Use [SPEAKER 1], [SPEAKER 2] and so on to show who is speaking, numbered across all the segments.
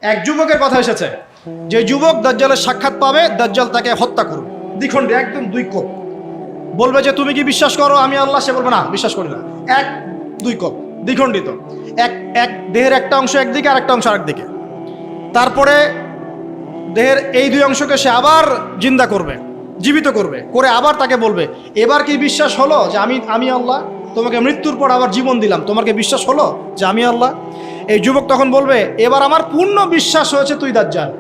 [SPEAKER 1] এক যুবকের কথা এসেছে, যে যুবক দাজ্জালের সাক্ষাৎ পাবে, দাজ্জাল তাকে হত্যা করবে দ্বিখণ্ডে, একদম দুই কোপ। বলবে যে তুমি কি বিশ্বাস করো আমি আল্লাহ? সে বলবে না, বিশ্বাস করি না। এক দুই কোপ, দ্বিখণ্ডিত। এক এক দেহের একটা অংশ একদিকে, আর একটা অংশ আরেকদিকে। তারপরে দেহের এই দুই অংশকে সে আবার জিন্দা করবে, জীবিত করবে, করে আবার তাকে বলবে এবার কি বিশ্বাস হলো যে আমি আল্লাহ? তোমাকে মৃত্যুর পর আবার জীবন দিলাম, তোমার কি বিশ্বাস হলো যে আমি আল্লাহ? এই যুবক তখন বলবে এবার আমার পূর্ণ বিশ্বাস হয়েছে তুই দাজ্জাল।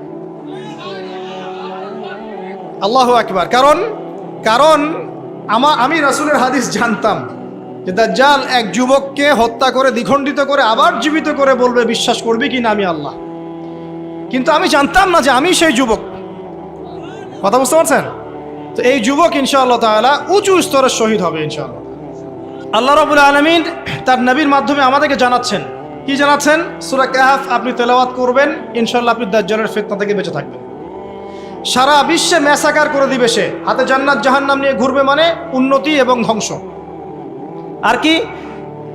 [SPEAKER 1] আল্লাহু আকবার। কারণ আমি রাসূলের হাদিস জানতাম যে দাজ্জাল এক যুবককে হত্যা করে দ্বিখণ্ডিত করে আবার জীবিত করে বলবে বিশ্বাস করবি কি না আমি আল্লাহ। কিন্তু আমি জানতাম না যে আমি সেই যুবক। কথা বুঝতে পারছেন? তো এই যুবক ইনশাআল্লাহ তাআলা উঁচু স্তরের শহীদ হবে ইনশাআল্লাহ। আল্লাহ রাব্বুল আলামিন তার নবীর মাধ্যমে আমাদেরকে জানাচ্ছেন। কি জানাচ্ছেন? সূরা কাহফ আপনি তেলাওয়াত করবেন, ইনশাআল্লাহ আপনি দাজ্জালের ফিতনা থেকে বেঁচে থাকবেন। সারা বিশ্বে ম্যাসাকার করে দিবে সে, হাতে জান্নাত জাহান্নাম নিয়ে ঘুরবে, মানে উন্নতি এবং ধ্বংস। আর কি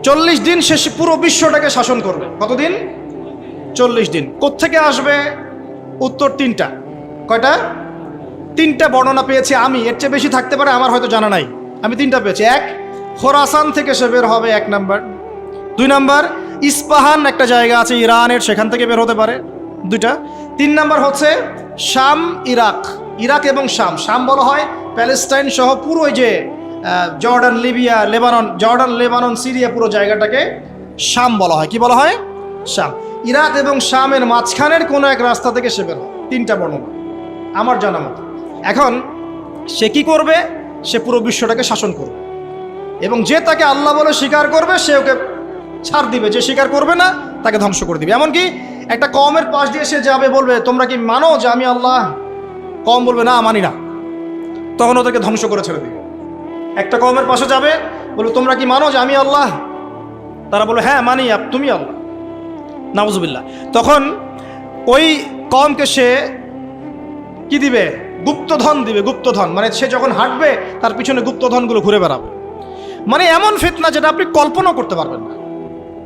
[SPEAKER 1] 40 দিন সে পুরো বিশ্বটাকে শাসন করবে। কতদিন? 40 দিন। কোত্থেকে আসবে? উত্তর তিনটা। কয়টা? তিনটা বর্ণনা পেয়েছি আমি, এর চেয়ে বেশি থাকতে পারে, আমার হয়তো জানা নাই। আমি তিনটা পেয়েছি। এক, খোরাসান থেকে সে বের হবে, 1 নাম্বার। 2 নাম্বার, ইস্পাহান একটা জায়গা আছে ইরানের, সেখান থেকে বের হতে পারে, 2টা। 3 নাম্বার হচ্ছে শাম, ইরাক এবং শাম বলা হয় প্যালেস্টাইন সহ পুরো ওই যে জর্ডান, লিবিয়া, লেবানন, সিরিয়া, পুরো জায়গাটাকে শাম বলা হয়। কি বলা হয়? শাম। ইরাক এবং শামের মাঝখানের কোনো এক রাস্তা থেকে সে বের হয়। 3টা বর্ণনা আমার জানা মতো। এখন সে কি করবে? সে পুরো বিশ্বটাকে শাসন করবে, এবং যে তাকে আল্লাহ বলে স্বীকার করবে সে ওকে ছাড় দিবে, যে স্বীকার করবে না তাকে ধ্বংস করে দিবে। এমনকি একটা কওমের পাশ দিয়ে সে যাবে, বলবে তোমরা কি মানো যে আমি আল্লাহ? কওম বলবে না, মানি না, তখন ওদেরকে ধ্বংস করে ছেড়ে দিবে। একটা কওমের পাশে যাবে, বলবে তোমরা কি মানো যে আমি আল্লাহ? তারা বলবে হ্যাঁ মানি, তুমি আল্লাহ। নাউজুবিল্লাহ। তখন ওই কওমকে সে কি দিবে? গুপ্তধন দিবে। গুপ্তধন মানে সে যখন হাঁটবে তার পিছনে গুপ্তধনগুলো ঘুরে বেড়াবে। মানে এমন ফিতনা যেটা আপনি কল্পনাও করতে পারবেন না।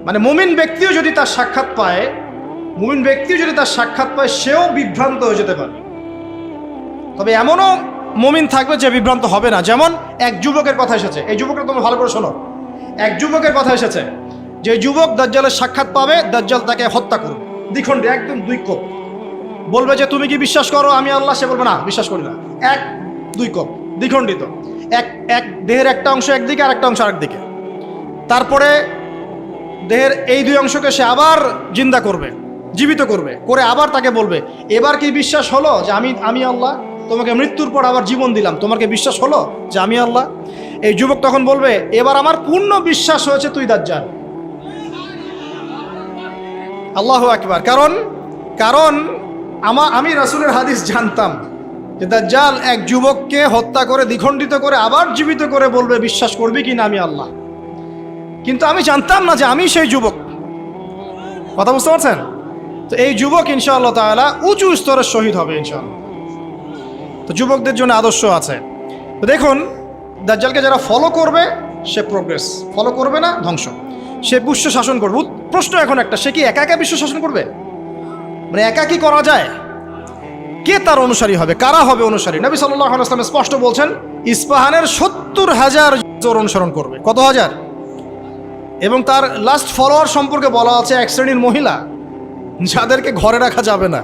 [SPEAKER 1] মানে মুমিন ব্যক্তিও যদি তার সাক্ষাৎ পায়, সেও বিভ্রান্ত হয়ে যেতে পারে। তবে এমনও মুমিন থাকবে যে বিভ্রান্ত হবে না। যেমন এক যুবকের কথা এসেছে, এই যুবকটা তোমরা ভালো করে শোনো। এক যুবকের কথা এসেছে, যে যুবক দাজ্জালের সাক্ষাৎ পাবে, দাজ্জাল তাকে হত্যা করবে দ্বিখণ্ডে, একদম দুই কোপ। বলবে যে তুমি কি বিশ্বাস করো আমি আল্লাহ? সে বলবে না, বিশ্বাস করি না। এক দুই কোপ, দ্বিখণ্ডিত। এক দেহের একটা অংশ একদিকে, আর একটা অংশ আরেকদিকে। তারপরে দেহের এই দুই অংশকে সে আবার জিন্দা করবে, জীবিত করবে, করে আবার তাকে বলবে এবার কি বিশ্বাস হলো যে আমি আল্লাহ? তোমাকে মৃত্যুর পর আবার জীবন দিলাম, তোমার কি বিশ্বাস হলো যে আমি আল্লাহ? এই যুবক তখন বলবে এবার আমার পূর্ণ বিশ্বাস হয়েছে তুই দাজ্জাল। আল্লাহু আকবার। কারণ আমি রাসূলের হাদিস জানতাম যে দাজ্জাল এক যুবককে হত্যা করে দ্বিখণ্ডিত করে আবার জীবিত করে বলবে বিশ্বাস করবি কি না আমি আল্লাহ। কিন্তু আমি জানতাম না যে আমি সেই যুবক। কথা বুঝতে পারছেন? তো এই যুবক ইনশাআল্লাহ তাআলা উঁচু স্তরের শহীদ হবে ইনশাআল্লাহ। তো যুবকদের জন্য আদর্শ আছে। তো দেখুন, দাজ্জালকে যারা ফলো করবে সে প্রোগ্রেস, ফলো করবে না ধ্বংস। সে বিশ্ব শাসন করবে। প্রশ্ন এখন একটা, সে কি একা একা বিশ্ব শাসন করবে? মানে একা কি করা যায়? কে তার অনুসারী হবে? কারা হবে অনুসারী? নবী সাল্লাল্লাহু আলাইহি ওয়াসাল্লাম স্পষ্ট বলছেন ইস্পাহানের 70,000 অনুসরণ করবে। কত হাজার? এবং তার লাস্ট ফলোয়ার সম্পর্কে বলা আছে এক শ্রেণীর মহিলা যাদেরকে ঘরে রাখা যাবে না।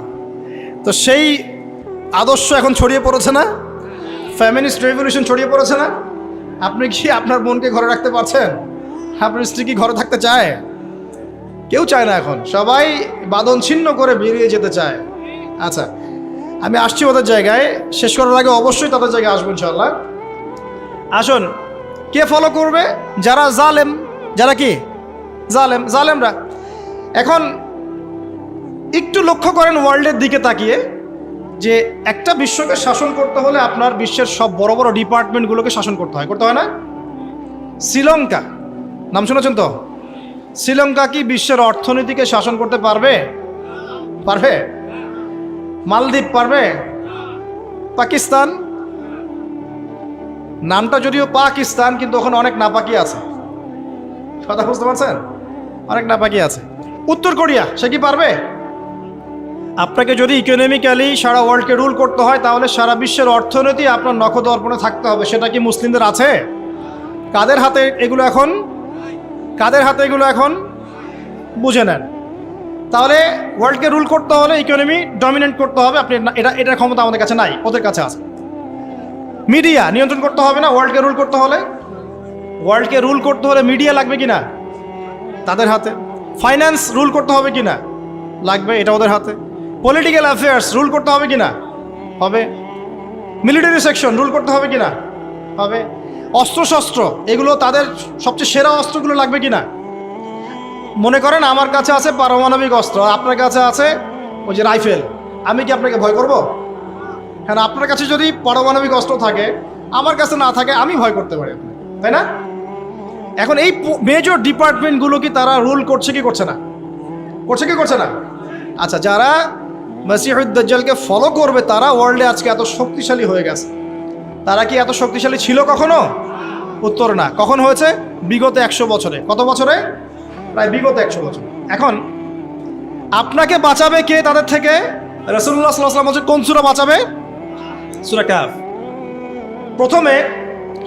[SPEAKER 1] তো সেই আদর্শ এখন ছড়িয়ে পড়েছে না? ফেমিনিস্ট রেভলিউশন ছড়িয়ে পড়েছে না? আপনি কি আপনার বোনকে ঘরে রাখতে পারছেন? আপনার স্ত্রী কি ঘরে থাকতে চায়? কেউ চায় না। এখন সবাই বাঁধন ছিন্ন করে বেরিয়ে যেতে চায়। আচ্ছা, আমি আসছি ওদের জায়গায়। শেষ করার আগে অবশ্যই তাদের জায়গায় আসবো ইনশাআল্লাহ। আসুন, কে ফলো করবে? যারা জালেম। যারা কি? জালেমরা। এখন একটু লক্ষ্য করেন ওয়ার্ল্ডের দিকে তাকিয়ে, যে একটা বিশ্বকে শাসন করতে হলে আপনার বিশ্বের সব বড় বড় ডিপার্টমেন্টগুলোকে শাসন করতে হয় না? শ্রীলঙ্কা নাম শুনেছেন তো? শ্রীলঙ্কা কি বিশ্বের অর্থনীতিকে শাসন করতে পারবে? মালদ্বীপ পারবে? পাকিস্তান, নামটা যদিও পাকিস্তান, কিন্তু ওখানে অনেক নাপাকি আছে। কথা বুঝতে পারছেন? অনেক নাপাকি আছে। উত্তর কোরিয়া, সে কি পারবে? আপনাকে যদি ইকোনমিক্যালি সারা ওয়ার্ল্ডকে রুল করতে হয় তাহলে সারা বিশ্বের অর্থনীতি আপনার নখদর্পণে থাকতে হবে। সেটা কি মুসলিমদের আছে? কাদের হাতে এগুলো এখন? কাদের হাতে এগুলো এখন? বুঝে নেন। তাহলে ওয়ার্ল্ডকে রুল করতে হলে ইকোনমি ডমিনেট করতে হবে। আপনি এটার ক্ষমতা আমাদের কাছে নাই, ওদের কাছে আছে। মিডিয়া নিয়ন্ত্রণ করতে হবে না ওয়ার্ল্ডকে রুল করতে হলে? ওয়ার্ল্ডকে রুল করতে হলে মিডিয়া লাগবে কি না? তাদের হাতে। ফাইন্যান্স রুল করতে হবে কি না? লাগবে, এটা ওদের হাতে। পলিটিক্যাল অ্যাফেয়ার্স রুল করতে হবে কি না? হবে। মিলিটারি সেকশন রুল করতে হবে কি না? হবে। অস্ত্রশস্ত্র এগুলো তাদের সবচেয়ে সেরা অস্ত্রগুলো লাগবে কি না? মনে করেন আমার কাছে আছে পারমাণবিক অস্ত্র, আপনার কাছে আছে ওই যে রাইফেল, আমি কি আপনাকে ভয় করব? হ্যাঁ, আপনার কাছে যদি পারমাণবিক অস্ত্র থাকে, আমার কাছে না থাকে, আমি ভয় করতে পারি, তাই না? এখন এই মেজর ডিপার্টমেন্টগুলো কি তারা রুল করছে কি করছে না? করছে কি করছে না? আচ্ছা, যারা মসিহুদ দাজ্জালকে ফলো করবে তারা ওয়ার্ল্ডে আজকে এত শক্তিশালী হয়ে গেছে। তারা কি এত শক্তিশালী ছিল কখনো? উত্তর না। কখন হয়েছে? বিগত 100 বছরে। কত বছরে? প্রায় বিগত 100 বছর। এখন আপনাকে বাঁচাবে কে তাদের থেকে? রাসূলুল্লাহ সাল্লাল্লাহু আলাইহি ওয়াসাল্লাম বলছেন কোন সূরা বাঁচাবে? সূরা কাহফ। প্রথমে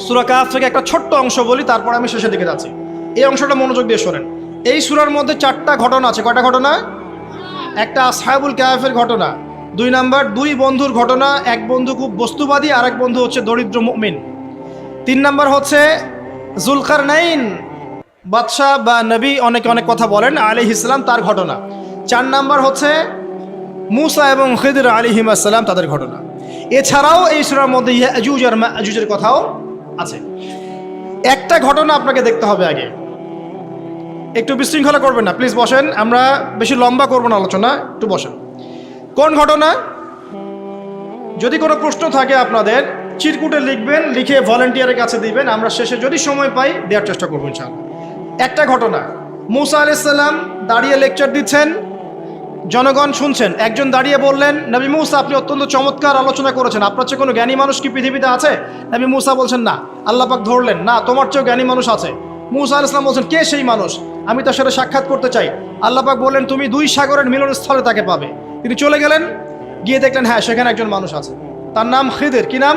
[SPEAKER 1] সূরা কাহফ থেকে একটা ছোট্ট অংশ বলি, তারপর আমি শেষের দিকে যাচ্ছি। এই অংশটা মনোযোগ দিয়ে শোনেন। এই সূরার মধ্যে 4টা ঘটনা আছে। কয়টা ঘটনা? একটা আসহাবুল কাহফের ঘটনা, 2 নাম্বার 2 বন্ধুর ঘটনা। এক বন্ধু খুব বস্তুবাদী, আরেক বন্ধু হচ্ছে দরিদ্র মুমিন। 3 নাম্বার হচ্ছে যুলকারনাইন বাদশাহ বা নবী, অনেকে অনেক কথা বলেন, আলাইহিস সালাম, তার ঘটনা। 4 নাম্বার হচ্ছে মূসা এবং খিদর আলাইহিস সালাম, তাদের ঘটনা। এছাড়াও এই সূরার মধ্যে ইয়াজুজ আর মাজুজের কথাও আছে। একটা ঘটনা আপনাকে দেখতে হবে আগে। একটু বিশৃঙ্খলা করবেন না প্লিজ, বসেন। আমরা বেশি লম্বা করব না আলোচনা, একটু বসেন। কোন ঘটনা? যদি কোনো প্রশ্ন থাকে আপনাদের চিরকুটে লিখবেন, লিখে ভলান্টিয়ারের কাছে দিবেন, আমরা শেষে যদি সময় পাই দেওয়ার চেষ্টা করবো ইনশাআল্লাহ। একটা ঘটনা, মূসা আলাইহিস সালাম দাঁড়িয়ে লেকচার দিচ্ছেন, জনগণ শুনছেন। একজন দাঁড়িয়ে বললেন, নবী মূসা আপনি অত্যন্ত চমৎকার আলোচনা করেছেন, আপনার চেয়ে কোনো জ্ঞানী মানুষ কি পৃথিবীতে আছে? নবী মূসা বলছেন না। আল্লাহ পাক ধরলেন, না তোমার চেয়েও জ্ঞানী মানুষ আছে। মূসা আলাইহিস সালাম বলছেন, কে সেই মানুষ? আমি তার সাথে সাক্ষাৎ করতে চাই। আল্লাহ পাক বললেন, তুমি 2 সাগরের মিলনস্থলে তাকে পাবে। তিনি চলে গেলেন, গিয়ে দেখলেন হ্যাঁ সেখানে একজন মানুষ আছে, তার নাম খিদর। কি নাম?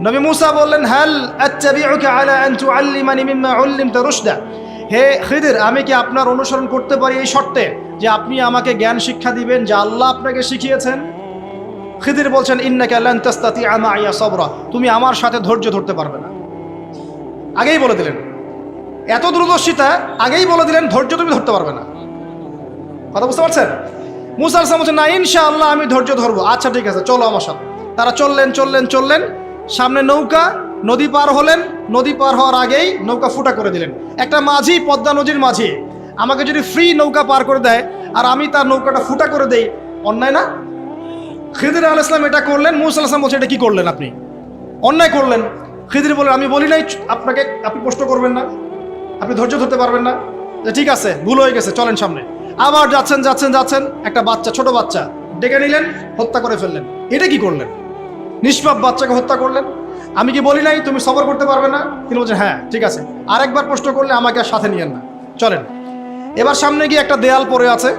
[SPEAKER 1] নবী মূসা বললেন, হাল আত্তাবিউকা আলা আন তুআল্লিমানি মিম্মা উল্লিমতা রুশদা। হে খিদর, আমি কি আপনার অনুসরণ করতে পারি এই শর্তে যে আপনি আমাকে জ্ঞান শিক্ষা দিবেন যা আল্লাহ আপনাকে শিখিয়েছেন? খিদর বলছেন, ইন্নাকা লান তাস্তাতিআ মাইয়া সাবরা, তুমি আমার সাথে ধৈর্য ধরতে পারবে না। আগেই বলে দিলেন, এত দূরদর্শিতা, আগেই বলে দিলেন ধৈর্য তুমি ধরতে পারবে না। কথা বুঝতে পারছেন? মূসা আলাইহিস সালাম বলছেন, না ইনশাআল্লাহ আমি ধৈর্য ধরবো। আচ্ছা ঠিক আছে, চলো আমার সাথে। তারা চললেন, সামনে নৌকা, নদী পার হলেন। নদী পার হওয়ার আগেই নৌকা ফুটা করে দিলেন। একটা মাঝি, পদ্মা নদীর মাঝি, আমাকে যদি ফ্রি নৌকা পার করে দেয় আর আমি তার নৌকাটা ফুটা করে দেই, অন্যায় না? খিদর আলাইহিস সালাম এটা করলেন। মূসা আলাইহিস সালাম বলছে, এটা কি করলেন আপনি? অন্যায় করলেন। খিদর বললেন, আমি বলি নাই আপনাকে আপনি প্রশ্ন করবেন না, আপনি ধৈর্য ধরতে পারবেন না। ঠিক আছে, ভুল হয়ে গেছে, চলেন সামনে। আবার যাচ্ছেন, একটা বাচ্চা, ছোট বাচ্চা ডেকে নিলেন, হত্যা করে ফেললেন। এটা কি করলেন? নিষ্পাপ বাচ্চাকে হত্যা করলেন। আমি কি বলি নাই তুমি সবর করতে পারবে না? তিনি বলছেন, হ্যাঁ ঠিক আছে, আরেকবার প্রশ্ন করলে আমাকে আর সাথে নিয়েন না, চলেন। এবার সামনে গিয়ে একটা দেয়াল পড়ে আছে,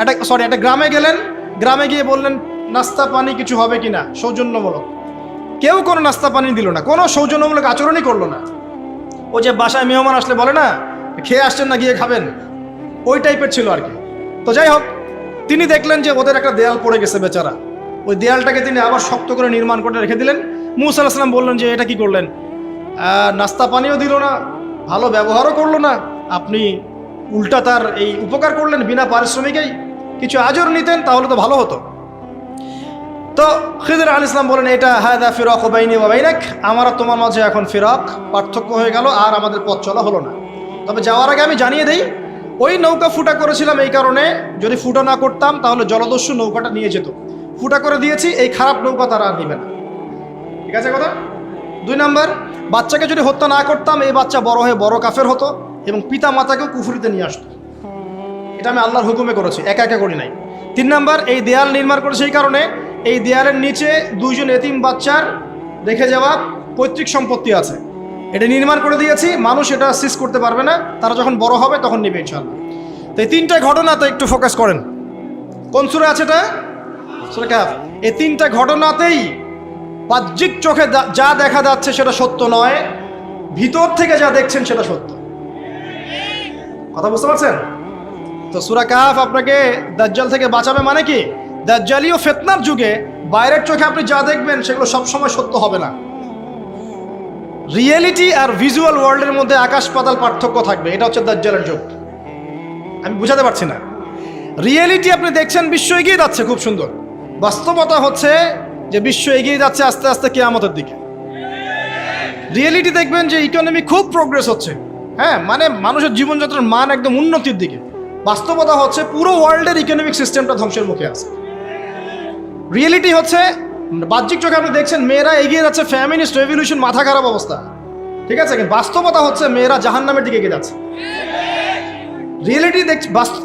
[SPEAKER 1] একটা গ্রামে গেলেন। গ্রামে গিয়ে বললেন, নাস্তা পানি কিছু হবে কিনা, সৌজন্যমূলক। কেউ কোনো নাস্তা পানি দিল না, কোনো সৌজন্যমূলক আচরণই করলো না। ও যে বাসায় মেহমান আসলে বলে না, খেয়ে আসছেন না গিয়ে খাবেন, ওই টাইপের ছিল আর কি। তো যাই হোক, তিনি দেখলেন যে ওদের একটা দেয়াল পড়ে গেছে বেচারা। ওই দেয়ালটাকে তিনি আবার শক্ত করে নির্মাণ করে রেখে দিলেন। মূসা আলাইহিস সালাম বললেন যে এটা কি করলেন? নাস্তা পানিও দিল না, ভালো ব্যবহারও করলো না, আপনি উল্টা তার এই উপকার করলেন বিনা পারিশ্রমিকেই। কিছু আজর নিতেন তাহলে তো ভালো হতো। তো খিদর আলাইহিস সালাম বলেন, এটা হাদা ফিরাকু বাইনি ওয়া বাইনাক, আমার আর তোমার মাঝে এখন ফিরাক, পার্থক্য হয়ে গেল, আর আমাদের পথ চলা হলো না। তবে যাওয়ার আগে আমি জানিয়ে দেই, ওই নৌকা ফুটা করেছিলাম এই কারণে, যদি ফুটা না করতাম তাহলে জলদস্যু নৌকাটা নিয়ে যেত। ফুটা করে দিয়েছি, এই খারাপ নৌকা তারা আর নিবে না। ঠিক আছে কথা? 2 নাম্বার, বাচ্চাকে যদি হত্যা না করতাম এই বাচ্চা বড় হয়ে বড় কাফের হতো এবং পিতা মাতাকেও কুফরিতে নিয়ে আসতো। এটা আমি আল্লাহর হুকুমে করেছি, একা একা করি নাই। 3 নাম্বার, এই দেয়াল নির্মাণ করেছে এই কারণে, এই দেয়ালের নিচে 2 জন এতিম বাচ্চার রেখে যাওয়া পৈতৃক সম্পত্তি আছে, এটা নির্মাণ করে দিয়েছি, মানুষ এটা সিজ করতে পারবে না, তারা যখন বড় হবে তখন নেবে ইনশাআল্লাহ। তো এই 3টা ঘটনা তো একটু ফোকাস করেন। কোন সূরা আছে এটা? সূরা কাহফ। এই তিনটা ঘটনাতেই বাহ্যিক চোখে যা দেখা যাচ্ছে সেটা সত্য নয়, ভিতর থেকে যা দেখছেন সেটা সত্য। কথা বুঝতে পারছেন? তো সূরা কাহফ আপনাকে দাজ্জাল থেকে বাঁচাবে মানে কি? দাজ্জালীয় ফিতনার যুগে বাইরের চোখে আপনি যা দেখবেন সেগুলো সবসময় সত্য হবে না। রিয়েলিটি আর ভিজুয়াল ওয়ার্ল্ডের মধ্যে আকাশ পাতাল পার্থক্য থাকবে। এটা হচ্ছে দাজ্জালের যুগ। আমি বুঝাতে পারছি না। রিয়েলিটি আপনি দেখছেন বিশ্ব এগিয়ে যাচ্ছে, খুব সুন্দর। বাস্তবতা হচ্ছে যে বিশ্ব এগিয়ে যাচ্ছে আস্তে আস্তে কিয়ামতের দিকে। রিয়েলিটি দেখবেন যে ইকোনমি খুব প্রোগ্রেস হচ্ছে, হ্যাঁ, মানে মানুষের জীবনযাত্রার মান একদম উন্নতির দিকে। বাস্তবতা হচ্ছে পুরো ওয়ার্ল্ডের ইকোনমিক সিস্টেমটা ধ্বংসের মুখে আছে। রিয়েলিটি হচ্ছে বাহ্যিক চোখে আপনি দেখছেন মেয়েরা এগিয়ে যাচ্ছে, ফ্যামিনিস্ট রেভলিউশন, মাথা খারাপ অবস্থা, ঠিক আছে, কিন্তু বাস্তবতা হচ্ছে মেয়েরা জাহান্নামের দিকে এগিয়ে যাচ্ছে। রিয়েলিটি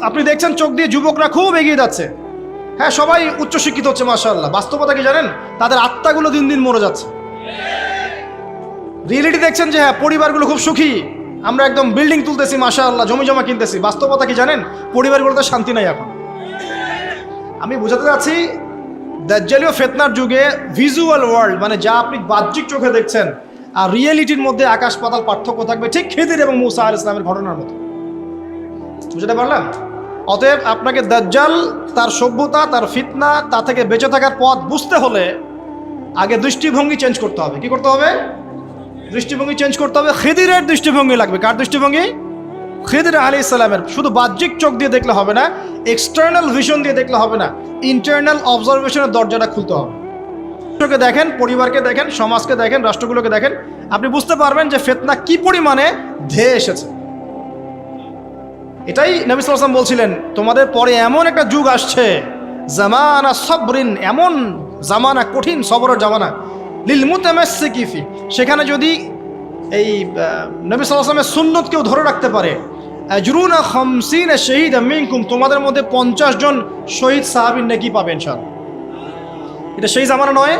[SPEAKER 1] আপনি দেখছেন চোখ দিয়ে যুবকরা খুব এগিয়ে যাচ্ছে, হ্যাঁ, সবাই উচ্চশিক্ষিত হচ্ছে মাশাআল্লাহ। বাস্তবতা কি জানেন? তাদের আত্মাগুলো দিন দিন মরে যাচ্ছে। রিয়েলিটি দেখছেন যে হ্যাঁ, পরিবারগুলো খুব সুখী, আমরা একদম বিল্ডিং তুলতেছি মাশাআল্লাহ, জমি জমা কিনতেছি। বাস্তবতা কি জানেন? পরিবারগুলোতে শান্তি নাই এখন। আমি বোঝাতে চাচ্ছি দাজ্জালীয় ফিতনার যুগে ভিজুয়াল ওয়ার্ল্ড মানে যা আপনি বাহ্যিক চোখে দেখছেন আর রিয়েলিটির মধ্যে আকাশ পাতাল পার্থক্য থাকবে, ঠিক খিদির এবং মূসা আলাইহিস সালামের ঘটনার মতো। বুঝতে পারলাম? অতএব আপনাকে দাজ্জাল, তার সভ্যতা, তার ফিতনা, তা থেকে বেঁচে থাকার পথ বুঝতে হলে আগে দৃষ্টিভঙ্গি চেঞ্জ করতে হবে। কি করতে হবে? দৃষ্টিভঙ্গি চেঞ্জ করতে হবে। খিদিরের দৃষ্টিভঙ্গি লাগবে। কার দৃষ্টিভঙ্গি? খিদির আলাইহিস সালামের। শুধু বাহ্যিক চোখ দিয়ে দেখলে হবে না, এক্সটার্নাল ভিশন দিয়ে দেখলে হবে না, ইন্টারনাল অবজারভেশনের দরজাটা খুলতে হবে। রাষ্ট্রকে দেখেন, পরিবারকে দেখেন, সমাজকে দেখেন, রাষ্ট্রগুলোকে দেখেন, আপনি বুঝতে পারবেন যে ফিতনা কি পরিমাণে ধেয়ে এসেছে। এটাই নবী সাল্লাল্লাহু আলাইহি ওয়াসাল্লাম বলছিলেন, তোমাদের পরে এমন একটা যুগ আসছে, জামানা সবরিন, এমন জামানা, কঠিন সবরের জামানা, লিল মুতামাসসিকি ফি, সেখানে যদি এই নবী সাল্লাল্লাহু আলাইহি ওয়াসাল্লামের সুন্নত কেউ ধরে রাখতে পারে, আজরুনা 50 শাহীদা মিনকুম, তোমাদের মধ্যে 50 জন শহীদ সাহাবীর নেকি পাবে ইনশাআল্লাহ। এটা সেই জামানা নয়?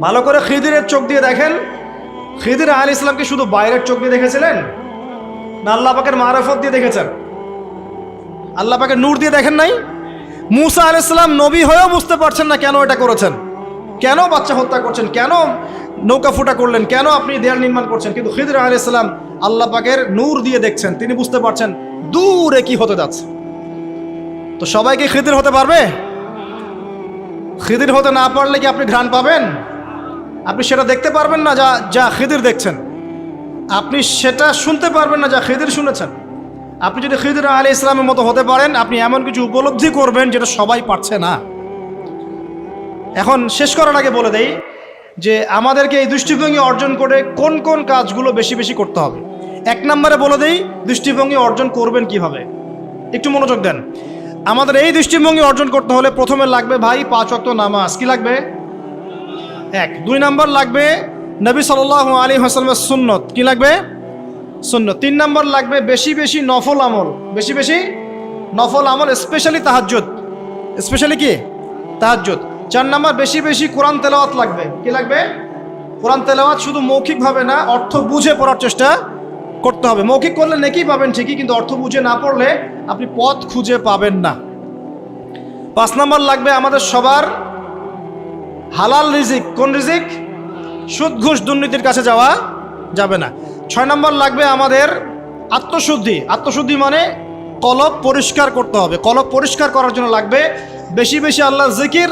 [SPEAKER 1] ভালো করে খিদিরের চোখ দিয়ে দেখেন। খিদির আলাইহিস সালামকে শুধু বাইরের চোখ দিয়ে দেখেছিলেন না আল্লাহ পাকের মারিফত দিয়ে দেখেছেন? আল্লাহ পাকের নূর দিয়ে দেখেন নাই? মূসা আলাইহিস সালাম নবী হয়েও বুঝতে পারছেন না কেন এটা করেছেন, কেন বাচ্চা হত্যা করছেন, কেন নৌকা ফুটা করলেন, কেন আপনি দেয়াল নির্মাণ করছেন, কিন্তু খিদির আলাইহিস সালাম আল্লাহ পাকের নূর দিয়ে দেখছেন, তিনি বুঝতে পারছেন দূরে কি হতে যাচ্ছে। তো সবাইকে খিদির হতে পারবে? খিদির হতে না পারলে কি আপনি ঘ্রাণ পাবেন? আপনি সেটা দেখতে পারবেন না যা খিদির দেখছেন, আপনি সেটা শুনতে পারবেন না যা খিদির শুনেছেন। আপনি যদি খিদির আলাইহিস সালামের মতো হতে পারেন, আপনি এমন কিছু উপলব্ধি করবেন যেটা সবাই পারছে না। এখন শেষ করার আগে বলে দেই যে আমাদেরকে এই দৃষ্টিভঙ্গি অর্জন করে কোন কোন কাজগুলো বেশি বেশি করতে হবে। 1 নম্বরে বলে দেই দৃষ্টিভঙ্গি অর্জন করবেন কিভাবে, একটু মনোযোগ দেন। আমাদের এই দৃষ্টিভঙ্গি অর্জন করতে হলে প্রথমে লাগবে ভাই 5 ওয়াক্ত নামাজ। কি লাগবে? 1। 2 নম্বর লাগবে নবী সাল্লাল্লাহু আলাইহি ওয়াসাল্লামের সুন্নত। কি লাগবে? সুন্নত। 3 নম্বর লাগবে বেশি বেশি নফল আমল, বেশি বেশি নফল আমল, স্পেশালি তাহাজ্জুদ। স্পেশালি কি? তাহাজ্জুদ। 4 নম্বর বেশি বেশি কোরআন তেলাওয়াত লাগবে। কি লাগবে? কোরআন তেলাওয়াত শুধু মৌখিকভাবে না, অর্থ বুঝে পড়ার চেষ্টা করতে হবে। মৌখিক করলে নেকি পাবেন ঠিকই, কিন্তু অর্থ বুঝে না পড়লে আপনি পথ খুঁজে পাবেন না। 5 নম্বর লাগবে আমাদের সবার হালাল রিজিক। কোন রিজিক? সুদ ঘুষ দুর্নীতির কাছে যাওয়া যাবে না। 6 নম্বর লাগবে আমাদের আত্মশুদ্ধি। আত্মশুদ্ধি মানে কলব পরিষ্কার করতে হবে। কলব পরিষ্কার করার জন্য লাগবে বেশি বেশি আল্লাহর জিকির,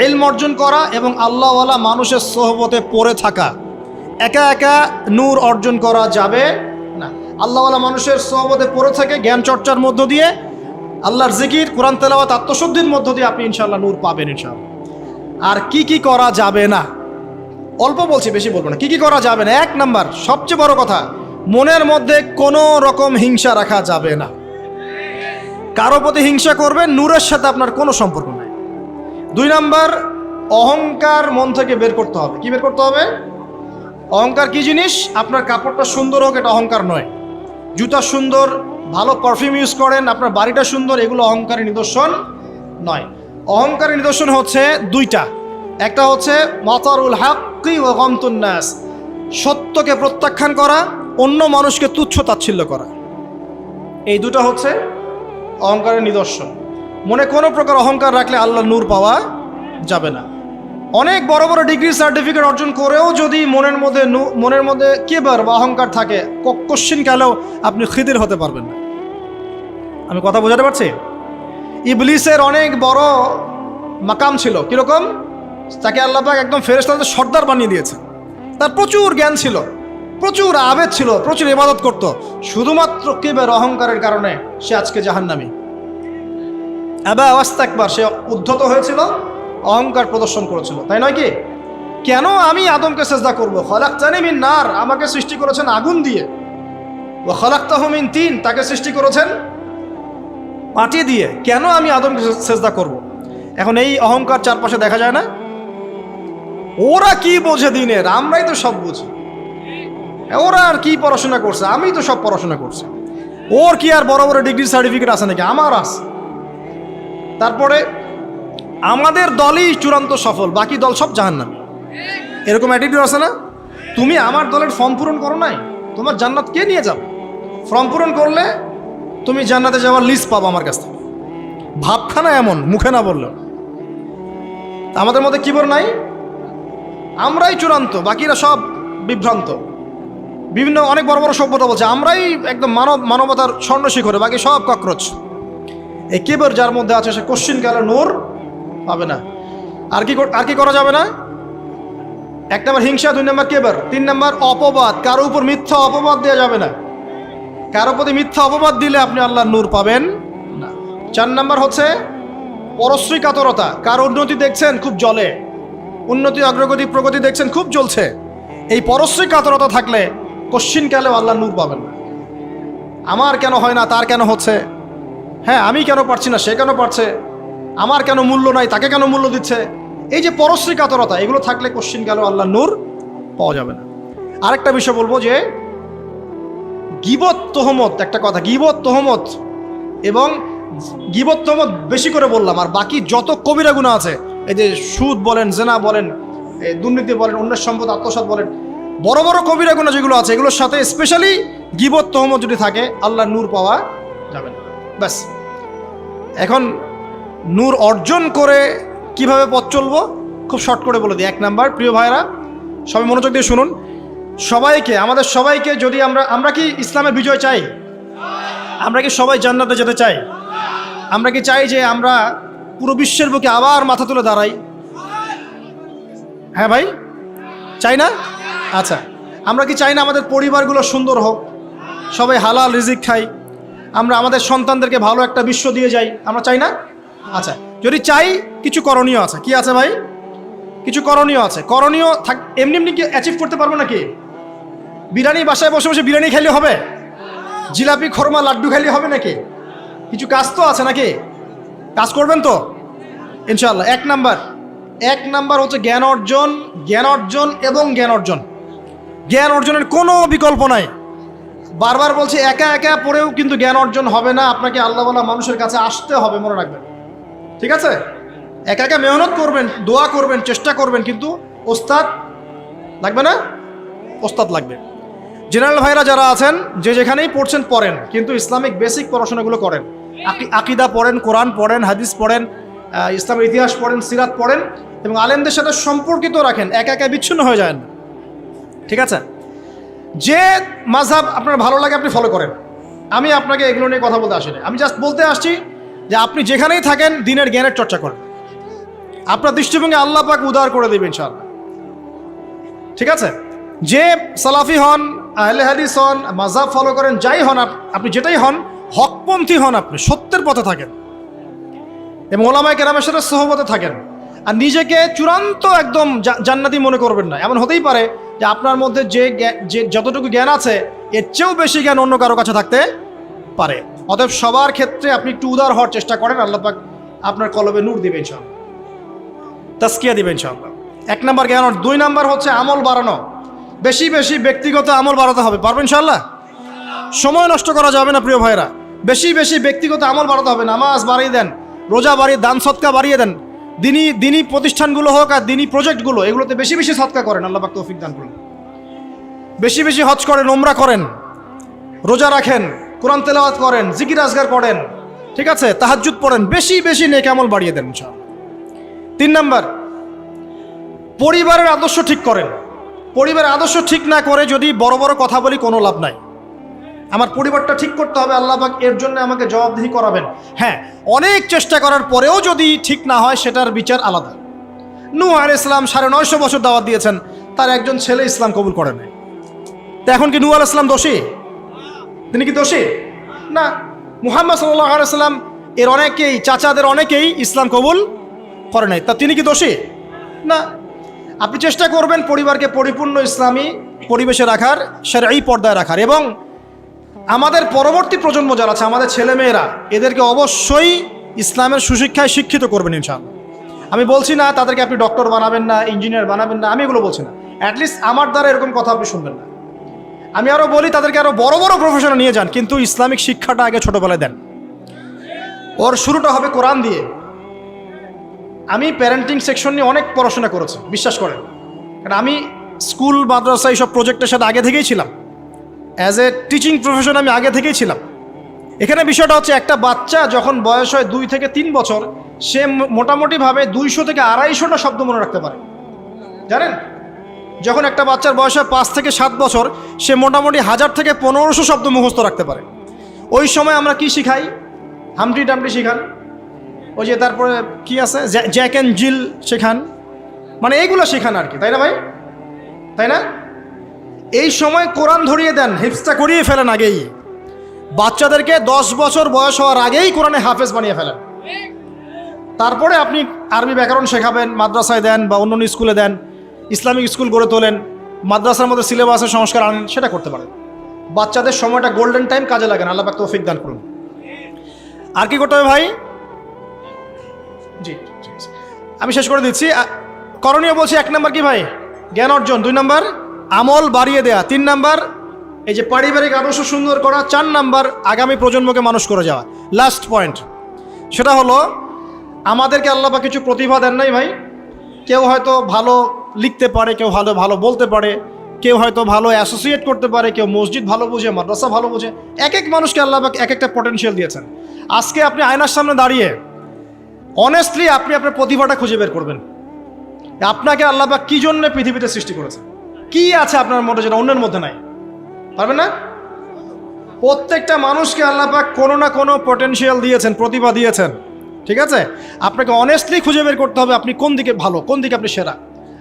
[SPEAKER 1] ইলম অর্জন করা এবং আল্লাহওয়ালা মানুষের সোহবতে পড়ে থাকা। একা একা নূর অর্জন করা যাবে না। আল্লাহওয়ালা মানুষের সোহবতে পড়ে থেকে জ্ঞান চর্চার মধ্য দিয়ে, আল্লাহর জিকির, কোরআন তেলাওয়াত, আত্মশুদ্ধির মধ্য দিয়ে আপনি ইনশাআল্লাহ নূর পাবেন ইনশাআল্লাহ। আর কি কি করা যাবে না, অল্প বলছি, বেশি বলবো না। কি কি করা যাবে না? 1 নাম্বার, সবচেয়ে বড় কথা, মনের মধ্যে কোনো রকম হিংসা রাখা যাবে না। কারো প্রতি হিংসা করবেন, নূরের সাথে আপনার কোনো সম্পর্ক নাই। 2 নাম্বার, অহংকার মন থেকে বের করতে হবে। কি বের করতে হবে? অহংকার কি জিনিস? আপনার কাপড়টা সুন্দর হোক, এটা অহংকার নয়। জুতা সুন্দর, ভালো পারফিউম ইউজ করেন, আপনার বাড়িটা সুন্দর, এগুলো অহংকারের নিদর্শন নয়। অহংকারের নিদর্শন হচ্ছে 2টা। একটা হচ্ছে মাতারুল হাক্কি ওয়া গামতুন নাস, সত্যকে প্রত্যাখ্যান করা, অন্য মানুষকে তুচ্ছ তাচ্ছিল্য করা। এই 2টা হচ্ছে অহংকারের নিদর্শন। মনে কোনো প্রকার অহংকার রাখলে আল্লাহর নূর পাওয়া যাবে না। অনেক বড় বড় ডিগ্রি সার্টিফিকেট অর্জন করেও যদি মনের মধ্যে কিবর বা অহংকার থাকে, কোশ্চিন কালেও আপনি খিদির হতে পারবেন না। আমি কথা বোঝাতে পারছি? ইবলিসের অনেক বড় মাকাম ছিল, কিরকম? তাকে আল্লাহ পাক একদম ফেরেশতাদের সর্দার বানিয়ে দিয়েছে। তার প্রচুর জ্ঞান ছিল, প্রচুর আবেদ ছিল, প্রচুর ইবাদত করত, শুধুমাত্র কিবর অহংকারের কারণে সে আজকে জাহান্নামী। আবা ওয়াস্তাকবার, সে উদ্ধত হয়েছিল, অহংকার প্রদর্শন করেছিল, তাই নয় কি? কেন আমি আদমকে সিজদা করব? খলাকতানি মিন নার, আমাকে সৃষ্টি করেছেন আগুন দিয়ে। ওয়া খলাকতাহু মিন তিন, তাকে সৃষ্টি করেছেন মাটি দিয়ে। কেন আমি আদমকে সিজদা করব? এখন এই অহংকার চারপাশে দেখা যায় না? ওরা কি বোঝে দিনের, আমরাই তো সব বুঝি। ওরা আর কি পড়াশোনা করছে, আমি তো সব পড়াশোনা করছি। ওর কি আর বড় বড় ডিগ্রি সার্টিফিকেট আছে নাকি? আমার আছে। তারপরে আমাদের দলই চূড়ান্ত সফল, বাকি দল সব জাহান্নামী। এরকম অ্যাটিটিউড আছে না? তুমি আমার দলের ফর্ম পূরণ করো নাই, তোমার জান্নাত কে নিয়ে যাবে? ফর্ম পূরণ করলে তুমি জান্নাতে যাওয়ার লিস্ট পাবো আমার কাছ থেকে। ভাবখানা এমন, মুখে না বললেও। আমাদের মধ্যে কিবর নাই, আমরাই চূড়ান্ত, বাকিরা সব বিভ্রান্ত। বিভিন্ন অনেক বড় বড় সভ্যতা বলছে আমরাই একদম মানবতার স্বর্ণ শিখরে, বাকি সব ককরোচ। এই কিবর যার মধ্যে আছে সে কোশ্চিন কালে নূর পাবে না। আর কি করা যাবে না? 1 নম্বর হিংসা, 2 নম্বর কিবর, 3 নম্বর অপবাদ। কারো উপর মিথ্যা অপবাদ দেওয়া যাবে না। কারো প্রতি মিথ্যা অপবাদ দিলে আপনি আল্লাহর নূর পাবেন না। 4 নম্বর হচ্ছে পরশ্রী কাতরতা। কারো উন্নতি দেখছেন খুব জ্বলে, উন্নতি অগ্রগতি প্রগতি দেখছেন খুব জ্বলছে, এই পরশ্রী কাতরতা থাকলে কোশ্চিন কালেও আল্লাহর নূর পাবেন না। আমার কেন হয় না, তার কেন হচ্ছে, হ্যাঁ আমি কেন পারছি না, সে কেন পারছে, আমার কেন মূল্য নাই, তাকে কেন মূল্য দিচ্ছে, এই যে পরশ্রী কাতরতা, এগুলো থাকলে কোশ্চিন কালেও আল্লাহর নূর পাওয়া যাবে না। আরেকটা বিষয় বলবো যে গীবত তহমত, একটা কথা, গীবত তহমত এবং গীবত তহমত বেশি করে বললাম, আর বাকি যত কবিরা গুনাহ আছে, এই যে সুদ বলেন, জেনা বলেন, দুর্নীতি বলেন, অন্যের সম্পদ আত্মসাৎ বলেন, বড় বড় কবিরা গুনাহ যেগুলো আছে, এগুলোর সাথে স্পেশালি গীবত তহমত যদি থাকে, আল্লাহর নূর পাওয়া যাবে না। ব্যাস। এখন নূর অর্জন করে কিভাবে পথ চলবো খুব শর্ট করে বলে দিই। 1 নাম্বার, প্রিয় ভাইরা সবাই মনোযোগ দিয়ে শুনুন, সবাইকে, আমাদের সবাইকে, যদি আমরা কি ইসলামের বিজয় চাই? আমরা কি সবাই জান্নাতে যেতে চাই? আমরা কি চাই যে আমরা পুরো বিশ্বের বুকে আবার মাথা তুলে দাঁড়াই? হ্যাঁ ভাই, চাই না? আচ্ছা, আমরা কি চাই না আমাদের পরিবারগুলো সুন্দর হোক, সবাই হালাল রিজিক খাই, আমরা আমাদের সন্তানদেরকে ভালো একটা বিশ্ব দিয়ে যাই? আমরা চাই না? আচ্ছা, যদি চাই, কিছু করণীয় আছে। কি আছে ভাই? কিছু করণীয় আছে। করণীয় এমনি এমনি কি অ্যাচিভ করতে পারবো নাকি? বিরিয়ানি বাসায় বসে বসে বিরিয়ানি খাইলে হবে? জিলাপি খরমা লাড্ডু খাইলে হবে নাকি? কিছু কাজ তো আছে নাকি? কাজ করবেন তো ইনশাআল্লাহ। 1 নাম্বার হচ্ছে জ্ঞান অর্জন, জ্ঞান অর্জন এবং জ্ঞান অর্জন। জ্ঞান অর্জনের কোনো বিকল্প নাই। বারবার বলছি, একা একা পড়েও কিন্তু জ্ঞান অর্জন হবে না, আপনাকে আল্লাহওয়ালা মানুষের কাছে আসতে হবে, মনে রাখবেন, ঠিক আছে? একা একা মেহনত করবেন, দোয়া করবেন, চেষ্টা করবেন, কিন্তু ওস্তাদ লাগবে না? ওস্তাদ লাগবে। জেনারেল ভাইরা যারা আছেন, যে যেখানেই পড়ছেন পড়েন, কিন্তু ইসলামিক বেসিক পড়াশোনাগুলো করেন। আকিদা পড়েন, কোরআন পড়েন, হাদিস পড়েন, ইসলামের ইতিহাস পড়েন, সিরাত পড়েন, এবং আলেমদের সাথে সম্পর্কিত রাখেন, একা একা বিচ্ছিন্ন হয়ে যায় না, ঠিক আছে? যে মাযহাব আপনার ভালো লাগে আপনি ফলো করেন। আমি আপনাকে এগুলো নিয়ে কথা বলতে আসিনি, আমি জাস্ট বলতে আসছি যে আপনি যেখানেই থাকেন দ্বীনের জ্ঞানের চর্চা করেন, আপনার দৃষ্টিভঙ্গি আল্লাহ পাক উদার করে দেবেন ইনশাআল্লাহ, ঠিক আছে? যে সালাফি হন, আহলে হাদিস হন, মাযহাব ফলো করেন, যাই হন আপনি, যেটাই হন, হকপন্থী হন, আপনি সত্যের পথে থাকেন এবং ওলামায়ে কেরামের সাথে সোহবতে থাকেন। আর নিজেকে চূড়ান্ত একদম জান্নাতি মনে করবেন না। এমন হতেই পারে যে আপনার মধ্যে যে যতটুকু জ্ঞান আছে, এর চেয়েও বেশি জ্ঞান অন্য কারো কাছে থাকতে পারে। অতএব সবার ক্ষেত্রে আপনি একটু উদার হওয়ার চেষ্টা করেন, আল্লাহ পাক আপনার কলবে নূর দিবেন ইনশাআল্লাহ, তাসকিয়া দিবেন ইনশাআল্লাহ। 1 নাম্বার জ্ঞান। 2 নাম্বার হচ্ছে আমল বাড়ানো। বেশি বেশি ব্যক্তিগত আমল বাড়াতে হবে, পারবেন ইনশাআল্লাহ? সময় নষ্ট করা যাবে না প্রিয় ভাইরা, বেশি বেশি ব্যক্তিগত আমল বাড়াতে হবে। নামাজ বাড়িয়ে দেন, রোজা বাড়িয়ে, দান সদকা বাড়িয়ে দেন। দিনী প্রতিষ্ঠানগুলো হোক আর দিনী প্রজেক্টগুলো, এগুলোতে বেশি বেশি সদকা করেন, আল্লাহ পাক তৌফিক দান করুন। বেশি বেশি হজ করেন, উমরা করেন, রোজা রাখেন, কোরআন তেলাওয়াত করেন, জিকির আজগার করেন, ঠিক আছে, তাহাজ্জুদ পড়েন, বেশি বেশি নেক আমল বাড়িয়ে দেন ইনশাআল্লাহ। 3 নাম্বার, পরিবারের আদর্শ ঠিক করেন। পরিবারের আদর্শ ঠিক না করে যদি বড় বড় কথা বলি কোনো লাভ নাই। আমার পরিবারটা ঠিক করতে হবে, আল্লাহ পাক এর জন্য আমাকে জবাবদিহি করাবেন। হ্যাঁ, অনেক চেষ্টা করার পরেও যদি ঠিক না হয় সেটার বিচার আলাদা। নূহ আলাইহিস সালাম 950 বছর দাওয়াত দিয়েছেন, তার একজন ছেলে ইসলাম কবুল করে নাই। তা এখন কি নূহ আলাইহিস সালাম দোষী? তিনি কি দোষী? না। মুহাম্মদ সাল্লাল্লাহু আলাইহি সাল্লাম এর অনেকেই, চাচাদের অনেকেই ইসলাম কবুল করে নাই, তা তিনি কি দোষী? না। আপনি চেষ্টা করবেন পরিবারকে পরিপূর্ণ ইসলামী পরিবেশে রাখার, শরঈ পর্দায় রাখার, এবং আমাদের পরবর্তী প্রজন্ম যারা আছে, আমাদের ছেলেমেয়েরা, এদেরকে অবশ্যই ইসলামের সুশিক্ষায় শিক্ষিত করবেন ইনশাআল্লাহ। আমি বলছি না তাদেরকে আপনি ডক্টর বানাবেন না, ইঞ্জিনিয়ার বানাবেন না, আমি এগুলো বলছি না। অ্যাটলিস্ট আমার দ্বারা এরকম কথা আপনি শুনবেন না। আমি আরও বলি তাদেরকে আরও বড় বড় প্রফেশনে নিয়ে যান, কিন্তু ইসলামিক শিক্ষাটা আগে ছোটোবেলায় দেন। ওর শুরুটা হবে কোরআন দিয়ে। আমি প্যারেন্টিং সেকশন নিয়ে অনেক পড়াশোনা করেছি, বিশ্বাস করেন। কারণ আমি স্কুল, মাদ্রাসা এইসব প্রজেক্টের সাথে আগে থেকেই ছিলাম। অ্যাজ এ টিচিং প্রফেশন আমি আগে থেকেই ছিলাম। এখানে বিষয়টা হচ্ছে, একটা বাচ্চা যখন বয়স হয় 2 থেকে 3 বছর, সে মোটামুটিভাবে 200 থেকে 250টা শব্দ মনে রাখতে পারে, জানেন? যখন একটা বাচ্চার বয়স হয় 5 থেকে 7 বছর, সে মোটামুটি 1000 থেকে 1500 শব্দ মুখস্থ রাখতে পারে। ওই সময় আমরা কি শিখাই? হামটি টামটি শিখান, ওই যে তারপরে কি আছে, জ্যাক অ্যান্ড জিল শেখান, মানে এইগুলো শেখান আর কি, তাই না ভাই? তাই না? এই সময় কোরআন ধরিয়ে দেন, হিফজটা করিয়ে ফেলেন আগেই। বাচ্চাদেরকে 10 বছর বয়স হওয়ার আগেই কোরআনে হাফেজ বানিয়ে ফেলেন। তারপরে আপনি আরবি ব্যাকরণ শেখাবেন, মাদ্রাসায় দেন বা অন্য স্কুলে দেন, ইসলামিক স্কুল গড়ে তোলেন, মাদ্রাসার মধ্যে সিলেবাসের সংস্কার আনেন, সেটা করতে পারেন। বাচ্চাদের সময়টা গোল্ডেন টাইম, কাজে লাগেন। আল্লাহ পাক তৌফিক দান করুন। আর কি করতে হবে ভাই? জি, আমি শেষ করে দিচ্ছি। করণীয় বলছি, 1 নাম্বার কি ভাই? জ্ঞান অর্জন। 2 নাম্বার আমল বাড়িয়ে দেয়া। 3 নাম্বার এই যে পারিবারিক আদর্শ সুন্দর করা। 4 নাম্বার আগামী প্রজন্মকে মানুষ করে যাওয়া। লাস্ট পয়েন্ট, সেটা হলো আমাদেরকে আল্লাহ পাক কিছু প্রতিভা দেন নাই ভাই। কেউ হয়তো ভালো লিখতে পারে, কেউ ভালো ভালো বলতে পারে, কেউ হয়তো ভালো অ্যাসোসিয়েট করতে পারে, কেউ মসজিদ ভালো বুঝে, মাদ্রাসা ভালো বুঝে। এক এক মানুষকে আল্লাহ পাক এক একটা পটেনশিয়াল দিয়েছেন। আজকে আপনি আয়নার সামনে দাঁড়িয়ে অনেস্টলি আপনি আপনার প্রতিভাটা খুঁজে বের করবেন। আপনাকে আল্লাহ পাক কি জন্য পৃথিবীতে সৃষ্টি করেছে, কি আছে আপনার মধ্যে যেটা অন্যের মধ্যে নাই? পারবেন না? প্রত্যেকটা মানুষকে আল্লাহ পাক কোনো না কোনো পটেনশিয়াল দিয়েছেন, প্রতিভা দিয়েছেন। ঠিক আছে, আপনাকে অনেস্টলি খুঁজে বের করতে হবে আপনি কোন দিকে ভালো, কোন দিকে আপনি সেরা।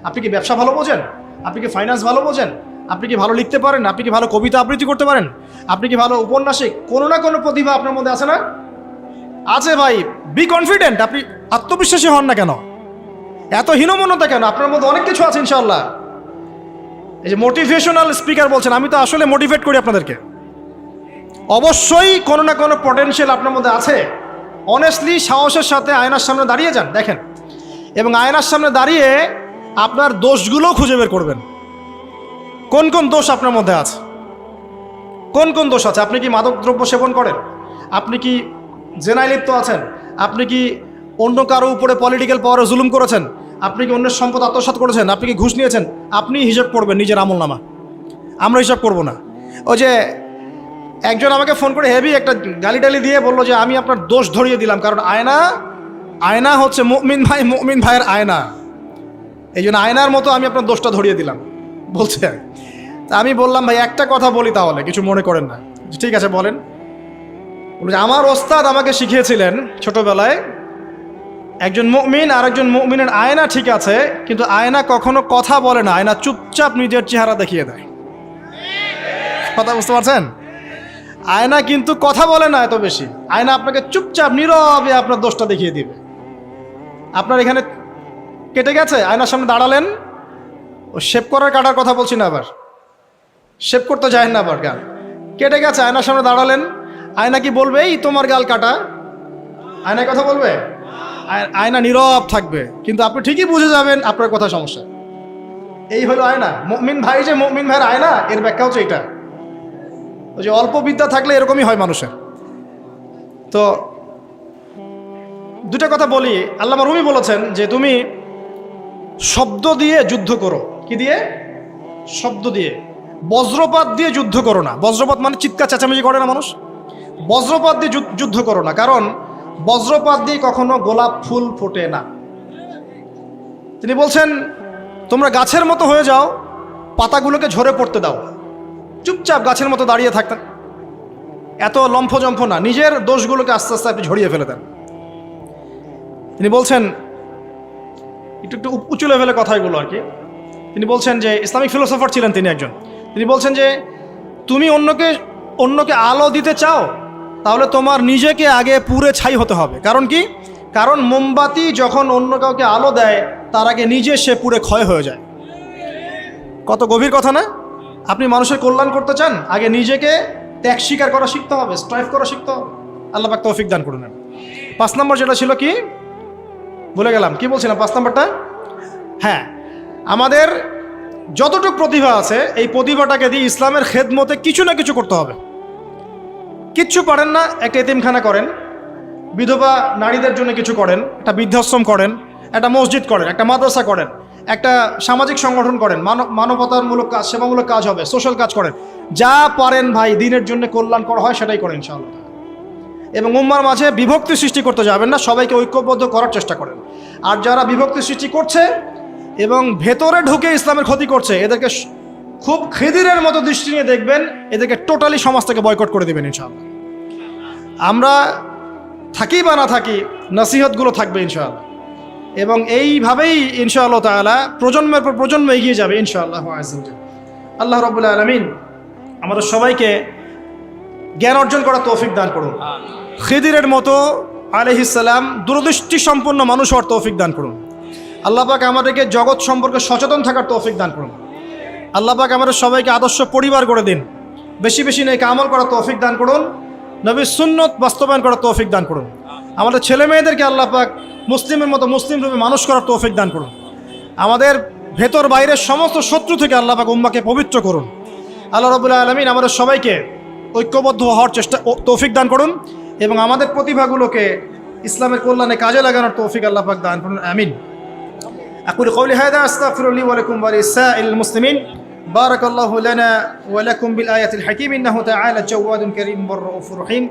[SPEAKER 1] আপনি কি ব্যবসা ভালো বোঝেন? আপনি কি ফাইন্যান্স ভালো বোঝেন? আপনি কি ভালো লিখতে পারেন? আপনি কি ভালো কবিতা আবৃত্তি করতে পারেন? আপনি কি ভালো উপন্যাসিক? কোনো না কোনো প্রতিভা আপনার মধ্যে আছে না? আছে ভাই। Be confident. আপনি আত্মবিশ্বাসী হন না কেন? এত হীনমন্যতা কেন? আপনার মধ্যে অনেক কিছু আছে ইনশাআল্লাহ। এই যে মোটিভেশনাল স্পিকার বলছেন, আমি তো আসলে মোটিভেট করি আপনাদেরকে। অবশ্যই কোনো না কোনো পটেনশিয়াল আপনার মধ্যে আছে। অনেস্টলি সাহসের সাথে আয়নার সামনে দাঁড়িয়ে যান, দেখেন, এবং আয়নার সামনে দাঁড়িয়ে আপনার দোষগুলোও খুঁজে বের করবেন। কোন কোন দোষ আপনার মধ্যে আছে, কোন কোন দোষ আছে? আপনি কি মাদক দ্রব্য সেবন করেন? আপনি কি জেনায় লিপ্ত আছেন? আপনি কি অন্য কারো উপরে পলিটিক্যাল পাওয়ারে জুলুম করেছেন? আপনি কি অন্যের সম্পদ আত্মসাৎ করেছেন? আপনি কি ঘুষ নিয়েছেন? আপনি হিসাব করবেন নিজের আমলনামা, আমরা হিসাব করব না। ওই যে একজন আমাকে ফোন করে হেভি একটা গালিটালি দিয়ে বললো যে আমি আপনার দোষ ধরিয়ে দিলাম, কারণ আয়না হচ্ছে মুমিন ভাই, মুমিন ভাইয়ের আয়না, এই জন্য আয়নার মতো আমি আপনার দোষটা ধরিয়ে দিলাম বলছে। তা আমি বললাম ভাই একটা কথা বলি, তাহলে কিছু মনে করেন না। ঠিক আছে বলেন। আমার ওস্তাদ আমাকে শিখিয়েছিলেন ছোটবেলায়, একজন মুমিন আর একজন মুমিনের আয়না ঠিক আছে, কিন্তু আয়না কখনো কথা বলে না, আয়না চুপচাপ নিজের চেহারা দেখিয়ে দেয়। কথা বুঝতে পারছেন? আয়না কিন্তু কথা বলে না এত বেশি, আয়না আপনাকে চুপচাপ নীরবে আপনার দোষটা দেখিয়ে দিবে। আপনার এখানে কেটে গেছে, আয়নার সামনে দাঁড়ালেন, ও শেভ করার কাটার কথা বলছি না, আবার শেভ করতে যায় না, আবার গাল কেটে গেছে, আয়নার সামনে দাঁড়ালেন, আয়না কি বলবে এই তোমার গাল কাটা? আয়নায় কথা বলবে? আয়না নীরব থাকবে, কিন্তু আপনি ঠিকই বুঝে যাবেন আপনার কথা সমস্যা। এই হলো আয়না। মুমিন ভাই যে মুমিন ভাইয়ের আয়না, এর ব্যাখ্যা হচ্ছে এটা। ওই যে অল্প বিদ্যা থাকলে এরকমই হয় মানুষের। তো দুটা কথা বলি। আল্লামা রুমি বলেছেন যে তুমি শব্দ দিয়ে যুদ্ধ করো। কি দিয়ে? শব্দ দিয়ে। বজ্রপাত দিয়ে যুদ্ধ করো না। বজ্রপাত মানে চিৎকার চেঁচামেচি করে না মানুষ? বজ্রপাত দিয়ে যুদ্ধ করো না, কারণ বজ্রপাত দিয়ে কখনো গোলাপ ফুল ফোটে না। তিনি বলছেন, তোমরা গাছের মতো হয়ে যাও, পাতাগুলোকে ঝরে পড়তে দাও, চুপচাপ গাছের মতো দাঁড়িয়ে থাকতেন, এত লম্ফজম্ফ না, নিজের দোষগুলোকে আস্তে আস্তে আপনি ঝরিয়ে ফেলে দেন। তিনি বলছেন, একটু উঁচু লেভেলে কথাগুলো আর কি, তিনি বলছেন যে ইসলামিক ফিলোসফার ছিলেন তিনি একজন। তিনি বলছেন যে তুমি অন্যকে আলো দিতে চাও, তাহলে তোমার নিজেকে আগে পুড়ে ছাই হতে হবে। কারণ কি? কারণ মোমবাতি যখন অন্য কাউকে আলো দেয়, তার আগে নিজে সে পুড়ে ক্ষয় হয়ে যায়। কত গভীর কথা না? আপনি মানুষের কল্যাণ করতে চান, আগে নিজেকে ত্যাগ স্বীকার করা শিখতে হবে, স্ট্রাইভ করা শিখতে হবে। আল্লাহ পাক তৌফিক দান করুন। 5 নম্বর যেটা ছিল কি ভুলে গেলাম, কি বলছিলাম 5 নম্বরটা? হ্যাঁ, আমাদের যতটুকু প্রতিভা আছে এই প্রতিভাটাকে দিয়ে ইসলামের খেদমতে কিছু না কিছু করতে হবে। কিচ্ছু পারেন না, একটা এতিমখানা করেন, বিধবা নারীদের জন্য কিছু করেন, একটা বৃদ্ধাশ্রম করেন, একটা মসজিদ করেন, একটা মাদ্রাসা করেন, একটা সামাজিক সংগঠন করেন, মানবতামূলক কাজ, সেবামূলক কাজ হবে, সোশ্যাল কাজ করেন, যা পারেন ভাই দিনের জন্য কল্যাণ করা হয় সেটাই করেন ইনশাআল্লাহ। এবং উম্মার মাঝে বিভক্তি সৃষ্টি করতে যাবেন না, সবাইকে ঐক্যবদ্ধ করার চেষ্টা করেন। আর যারা বিভক্তি সৃষ্টি করছে এবং ভেতরে ঢুকে ইসলামের ক্ষতি করছে, এদেরকে খুব খিদিরের মতো দৃষ্টি নিয়ে দেখবেন, এদেরকে টোটালি সমাজ থেকে বয়কট করে দেবেন ইনশাআল্লাহ। আমরা থাকি বা না থাকি, নসিহতগুলো থাকবে ইনশাআল্লাহ, এবং এইভাবেই ইনশাআল্লাহ তাআলা প্রজন্মের পর প্রজন্ম এগিয়ে যাবে ইনশাআল্লাহ। আল্লাহ রাব্বুল আলামিন আমাদের সবাইকে জ্ঞান অর্জন করার তৌফিক দান করুন। খিদিরের মতো আলাইহিস সালাম দূরদৃষ্টি সম্পন্ন মানুষ হওয়ার তৌফিক দান করুন। আল্লাহ পাক আমাদেরকে জগৎ সম্পর্কে সচেতন থাকার তৌফিক দান করুন। আল্লাহ পাক আমাদের সবাইকে আদর্শ পরিবার করে দিন, বেশি বেশি নেক আমল করার তৌফিক দান করুন, নবীর সুন্নত বাস্তবায়ন করার তৌফিক দান করুন। আমাদের ছেলে মেয়েদেরকে আল্লাহ পাক মুসলিমের মতো মুসলিম রূপে মানুষ করার তৌফিক দান করুন। আমাদের ভেতর বাইরের সমস্ত শত্রু থেকে আল্লাহ পাক উম্মাকে পবিত্র করুন। আল্লাহ রাব্বুল আলামিন আমাদের সবাইকে ঐক্যবদ্ধ হওয়ার তৌফিক দান করুন, এবং আমাদের প্রতিভাগুলোকে ইসলামের কল্যাণে কাজে লাগানোর তৌফিক আল্লাহ পাক দান করুন। আমিন। أقول قولي هذا أستغفر لي ولكم ولسائر المسلمين. بارك الله لنا ولكم بالآية الحكيم إنه تعالى جواد كريم والرؤوف الرحيم.